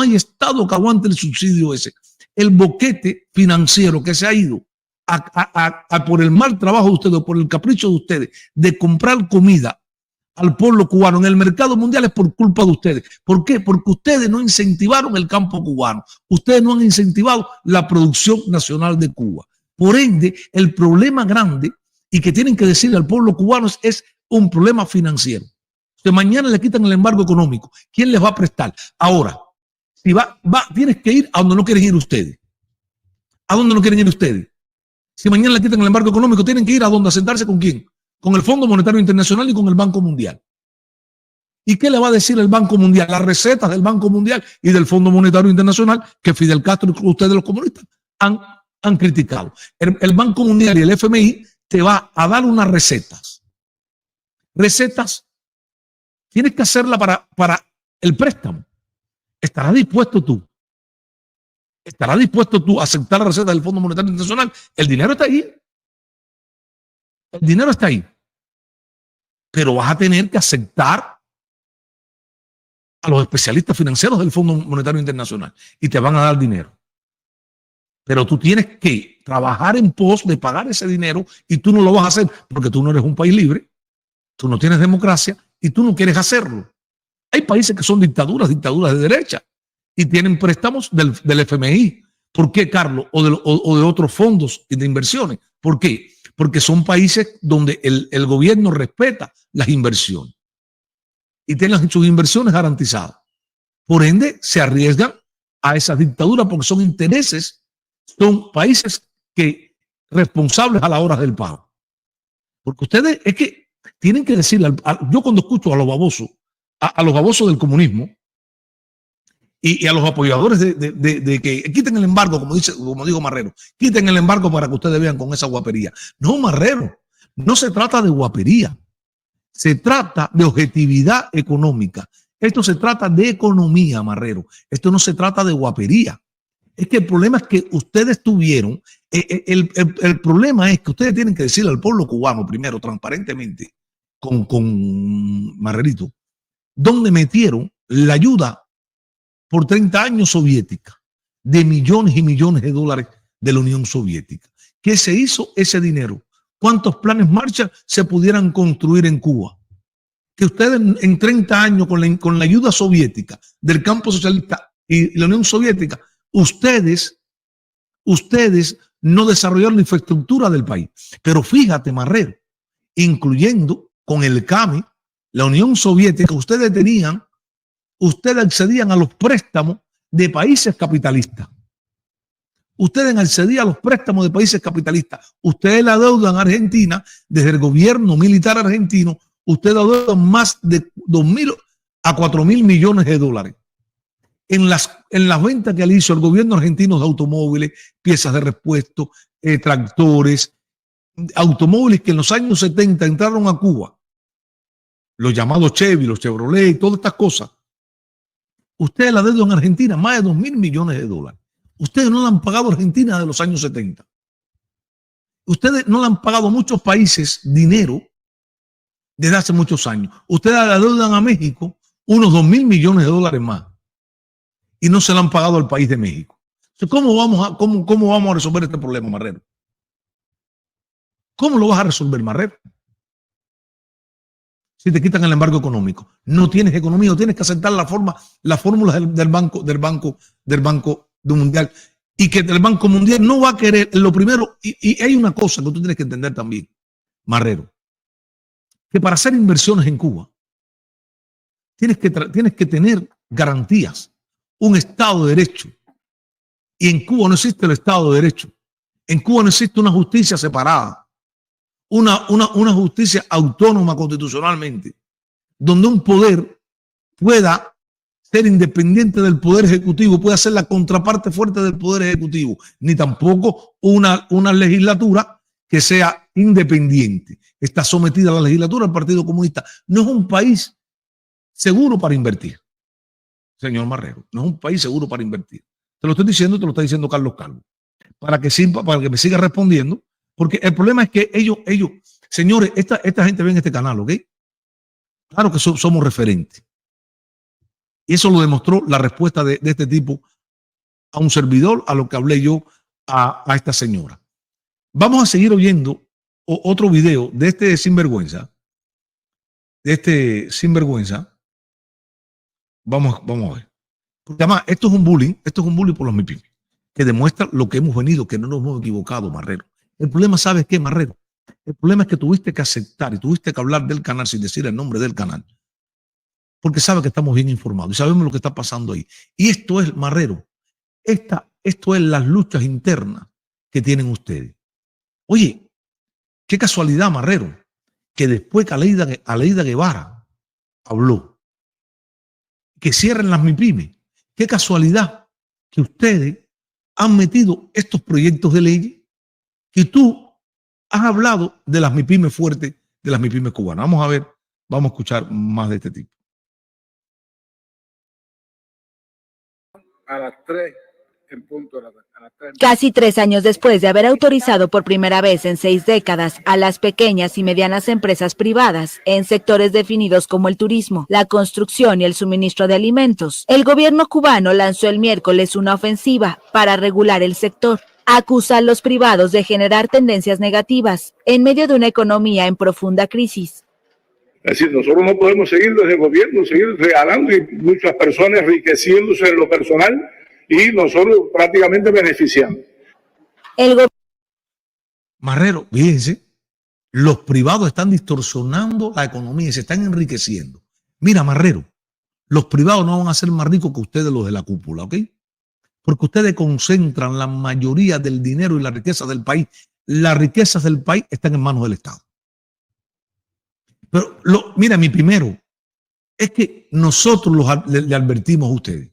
hay Estado que aguante el subsidio ese. El boquete financiero que se ha ido por el mal trabajo de ustedes, por el capricho de ustedes, de comprar comida al pueblo cubano en el mercado mundial, es por culpa de ustedes. ¿Por qué? Porque ustedes no incentivaron el campo cubano. Ustedes no han incentivado la producción nacional de Cuba. Por ende, el problema grande y que tienen que decirle al pueblo cubano es un problema financiero. Si mañana le quitan el embargo económico, ¿quién les va a prestar? Ahora, si tienes que ir a donde no quieren ir ustedes. ¿A dónde no quieren ir ustedes? Si mañana le quitan el embargo económico, tienen que ir a donde, a sentarse con quién, con el Fondo Monetario Internacional y con el Banco Mundial. ¿Y qué le va a decir el Banco Mundial? Las recetas del Banco Mundial y del Fondo Monetario Internacional que Fidel Castro y ustedes los comunistas han criticado. El Banco Mundial y el FMI te va a dar unas recetas. Recetas, tienes que hacerla para el préstamo. ¿Estarás dispuesto tú? ¿Estarás dispuesto tú a aceptar la receta del Fondo Monetario Internacional? El dinero está ahí. El dinero está ahí. Pero vas a tener que aceptar a los especialistas financieros del Fondo Monetario Internacional y te van a dar dinero. Pero tú tienes que trabajar en pos de pagar ese dinero y tú no lo vas a hacer porque tú no eres un país libre, tú no tienes democracia y tú no quieres hacerlo. Hay países que son dictaduras de derecha y tienen préstamos del FMI. ¿Por qué, Carlos? O de otros fondos de inversiones. ¿Por qué? Porque son países donde el gobierno respeta las inversiones y tienen sus inversiones garantizadas. Por ende, se arriesgan a esas dictaduras porque son intereses, son países que responsables a la hora del pago. Porque ustedes es que tienen que decirle, yo cuando escucho a los babosos del comunismo y a los apoyadores de que quiten el embargo, como dijo Marrero, quiten el embargo para que ustedes vean con esa guapería. No, Marrero, no se trata de guapería, se trata de objetividad económica. Esto se trata de economía, Marrero. Esto no se trata de guapería. Es que el problema es que ustedes tuvieron, el problema es que ustedes tienen que decirle al pueblo cubano primero, transparentemente, con Marrerito, dónde metieron la ayuda por 30 años soviética, de millones y millones de dólares de la Unión Soviética. ¿Qué se hizo ese dinero? ¿Cuántos planes Marshall se pudieran construir en Cuba? Que ustedes en 30 años con la ayuda soviética del campo socialista y la Unión Soviética, ustedes no desarrollaron la infraestructura del país. Pero fíjate, Marrero, incluyendo con el CAMI, la Unión Soviética, ustedes accedían a los préstamos de países capitalistas. Ustedes accedían a los préstamos de países capitalistas. Ustedes la deudan a Argentina, desde el gobierno militar argentino, ustedes adeudan más de 2.000 a 4.000 millones de dólares. En las ventas que le hizo el gobierno argentino de automóviles, piezas de repuesto, tractores, automóviles que en los años 70 entraron a Cuba, los llamados Chevy, los Chevrolet y todas estas cosas. Ustedes la deudan en Argentina más de 2.000 millones de dólares. Ustedes no la han pagado a Argentina de los años 70. Ustedes no le han pagado a muchos países dinero desde hace muchos años. Ustedes la deudan a México unos 2.000 millones de dólares más y no se la han pagado al país de México. ¿Cómo vamos a resolver este problema, Marrero? ¿Cómo lo vas a resolver, Marrero? Si te quitan el embargo económico, no tienes economía, no tienes que aceptar las fórmulas del Banco Mundial, y que el Banco Mundial no va a querer, lo primero, y hay una cosa que tú tienes que entender también, Marrero, que para hacer inversiones en Cuba tienes que tener garantías, un Estado de Derecho, y en Cuba no existe el Estado de Derecho, en Cuba no existe una justicia separada, una justicia autónoma constitucionalmente, donde un poder pueda ser independiente del poder ejecutivo, pueda ser la contraparte fuerte del poder ejecutivo, ni tampoco una legislatura que sea independiente. Está sometida a la legislatura del Partido Comunista. No es un país seguro para invertir, señor Marrero. No es un país seguro para invertir. Te lo estoy diciendo, te lo está diciendo Carlos Calvo. Para que me siga respondiendo. Porque el problema es que ellos, señores, esta gente ve en este canal, ¿ok? Claro que somos referentes. Y eso lo demostró la respuesta de este tipo a un servidor, a lo que hablé yo a esta señora. Vamos a seguir oyendo otro video de este sinvergüenza. Vamos a ver. Porque además, esto es un bullying por los MIPIMES, que demuestra lo que hemos venido, que no nos hemos equivocado, Marrero. El problema, ¿sabes qué, Marrero? El problema es que tuviste que aceptar y tuviste que hablar del canal sin decir el nombre del canal, porque sabes que estamos bien informados y sabemos lo que está pasando ahí. Y esto es, Marrero, esto es las luchas internas que tienen ustedes. Oye, qué casualidad, Marrero, que después que Aleida Guevara habló, que cierren las MIPIMES, qué casualidad que ustedes han metido estos proyectos de ley, que tú has hablado de las MIPIMES fuertes, de las MIPIMES cubanas. Vamos a ver, vamos a escuchar más de este tipo. A las 3, en punto de la tarde. Casi 3 años después de haber autorizado por primera vez en 6 décadas a las pequeñas y medianas empresas privadas en sectores definidos como el turismo, la construcción y el suministro de alimentos, el gobierno cubano lanzó el miércoles una ofensiva para regular el sector. Acusa a los privados de generar tendencias negativas en medio de una economía en profunda crisis. Es decir, nosotros no podemos seguir desde el gobierno, seguir regalando y muchas personas enriqueciéndose en lo personal y nosotros prácticamente beneficiando. Marrero, fíjense, los privados están distorsionando la economía y se están enriqueciendo. Mira, Marrero, los privados no van a ser más ricos que ustedes, los de la cúpula, ¿ok? Porque ustedes concentran la mayoría del dinero y la riqueza del país. Las riquezas del país están en manos del Estado. Pero mira, mi primero es que nosotros le advertimos a ustedes.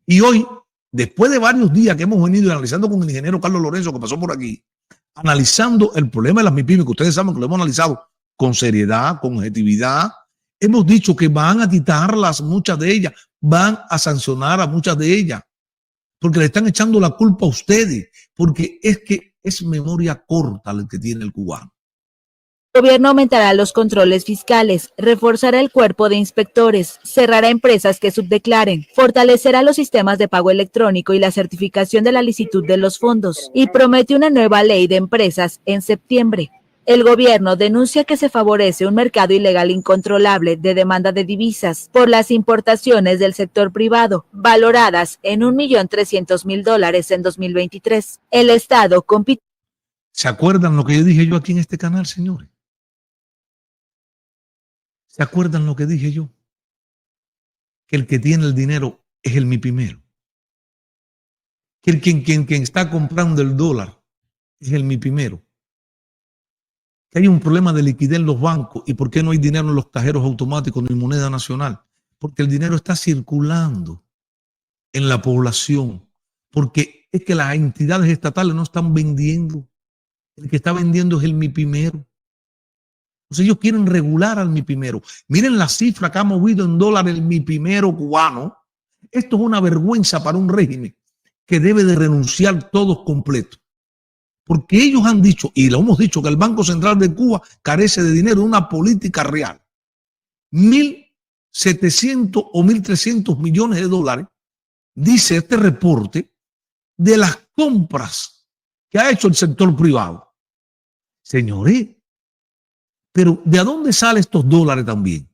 Y hoy, después de varios días que hemos venido analizando con el ingeniero Carlos Lorenzo, que pasó por aquí, analizando el problema de las MIPIMES, que ustedes saben que lo hemos analizado con seriedad, con objetividad, hemos dicho que van a quitarlas, muchas de ellas, van a sancionar a muchas de ellas, porque le están echando la culpa a ustedes, porque es que es memoria corta el que tiene el cubano. El gobierno aumentará los controles fiscales, reforzará el cuerpo de inspectores, cerrará empresas que subdeclaren, fortalecerá los sistemas de pago electrónico y la certificación de la licitud de los fondos y promete una nueva ley de empresas en septiembre. El gobierno denuncia que se favorece un mercado ilegal incontrolable de demanda de divisas por las importaciones del sector privado, valoradas en $1.300.000 en 2023. El Estado compite. ¿Se acuerdan lo que yo dije yo aquí en este canal, señores? ¿Se acuerdan lo que dije yo? Que el que tiene el dinero es el MIPIMEro. Que quien está comprando el dólar es el MIPIMEro. Que hay un problema de liquidez en los bancos. ¿Y por qué no hay dinero en los cajeros automáticos ni moneda nacional? Porque el dinero está circulando en la población. Porque es que las entidades estatales no están vendiendo. El que está vendiendo es el MIPIMEro. Entonces ellos quieren regular al MIPIMEro. Miren la cifra que ha movido en dólares el MIPIMEro cubano. Esto es una vergüenza para un régimen que debe de renunciar todos completos. Porque ellos han dicho, y lo hemos dicho, que el Banco Central de Cuba carece de dinero, de una política real. 1.700 o 1.300 millones de dólares, dice este reporte, de las compras que ha hecho el sector privado. Señores, pero ¿de dónde salen estos dólares también?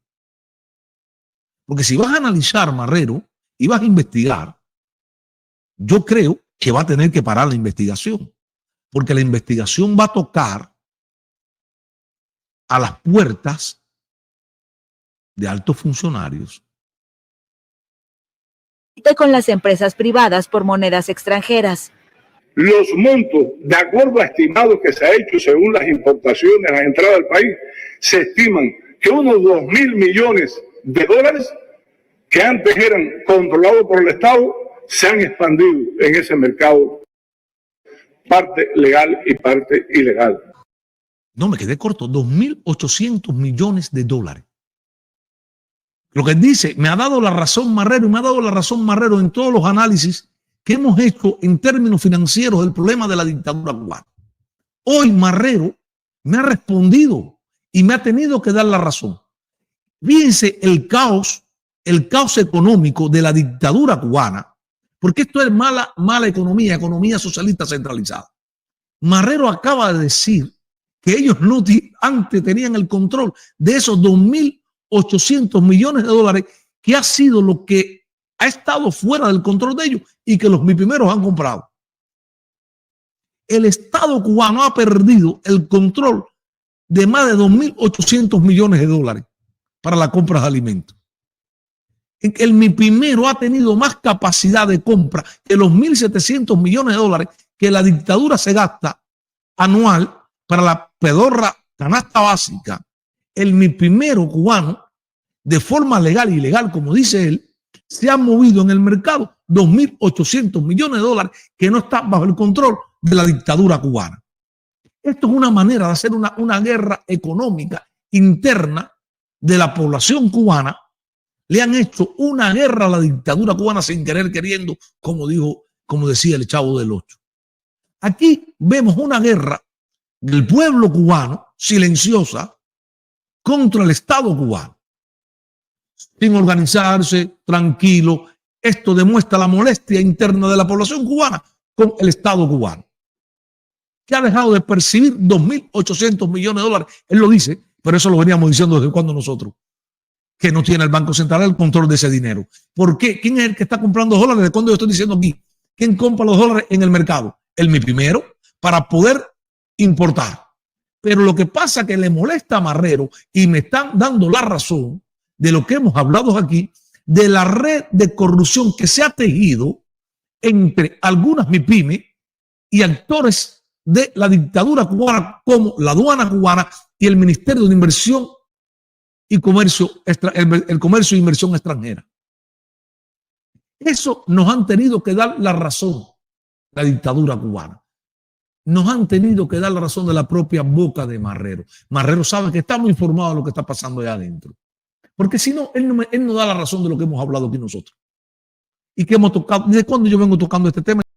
Porque si vas a analizar, Marrero, y vas a investigar, yo creo que va a tener que parar la investigación. Porque la investigación va a tocar a las puertas de altos funcionarios. Con las empresas privadas por monedas extranjeras. Los montos, de acuerdo a estimados que se ha hecho según las importaciones, las entradas al país, se estiman que unos 2.000 millones de dólares que antes eran controlados por el Estado se han expandido en ese mercado, parte legal y parte ilegal. No, me quedé corto, 2.800 millones de dólares. Lo que dice, me ha dado la razón Marrero, y me ha dado la razón Marrero en todos los análisis que hemos hecho en términos financieros del problema de la dictadura cubana. Hoy Marrero me ha respondido y me ha tenido que dar la razón. Fíjense el caos el caos económico de la dictadura cubana, porque esto es mala economía socialista centralizada. Marrero acaba de decir que ellos antes tenían el control de esos 2.800 millones de dólares, que ha sido lo que ha estado fuera del control de ellos y que los MIPIMEROS han comprado. El Estado cubano ha perdido el control de más de 2.800 millones de dólares para la compra de alimentos. El MIPIMERO ha tenido más capacidad de compra que los 1.700 millones de dólares que la dictadura se gasta anual para la pedorra canasta básica. El MIPIMERO cubano, de forma legal y ilegal, como dice él, se ha movido en el mercado 2.800 millones de dólares que no está bajo el control de la dictadura cubana. Esto es una manera de hacer una guerra económica interna de la población cubana. Le han hecho una guerra a la dictadura cubana sin querer queriendo, como decía el Chavo del Ocho. Aquí vemos una guerra del pueblo cubano, silenciosa, contra el Estado cubano. Sin organizarse, tranquilo. Esto demuestra la molestia interna de la población cubana con el Estado cubano, que ha dejado de percibir 2.800 millones de dólares. Él lo dice, pero eso lo veníamos diciendo desde cuando nosotros, que no tiene el Banco Central el control de ese dinero. ¿Por qué? ¿Quién es el que está comprando dólares? ¿De cuándo yo estoy diciendo aquí? ¿Quién compra los dólares en el mercado? El MIPIMERO, para poder importar. Pero lo que pasa es que le molesta a Marrero, y me están dando la razón de lo que hemos hablado aquí, de la red de corrupción que se ha tejido entre algunas MIPYME y actores de la dictadura cubana, como la aduana cubana y el Ministerio de Inversión y Comercio, el Comercio e Inversión Extranjera. Eso nos han tenido que dar la razón la dictadura cubana. Nos han tenido que dar la razón de la propia boca de Marrero. Marrero sabe que estamos informados de lo que está pasando allá adentro. Porque si no, él no da la razón de lo que hemos hablado aquí nosotros. Y que hemos tocado, ¿desde cuándo yo vengo tocando este tema?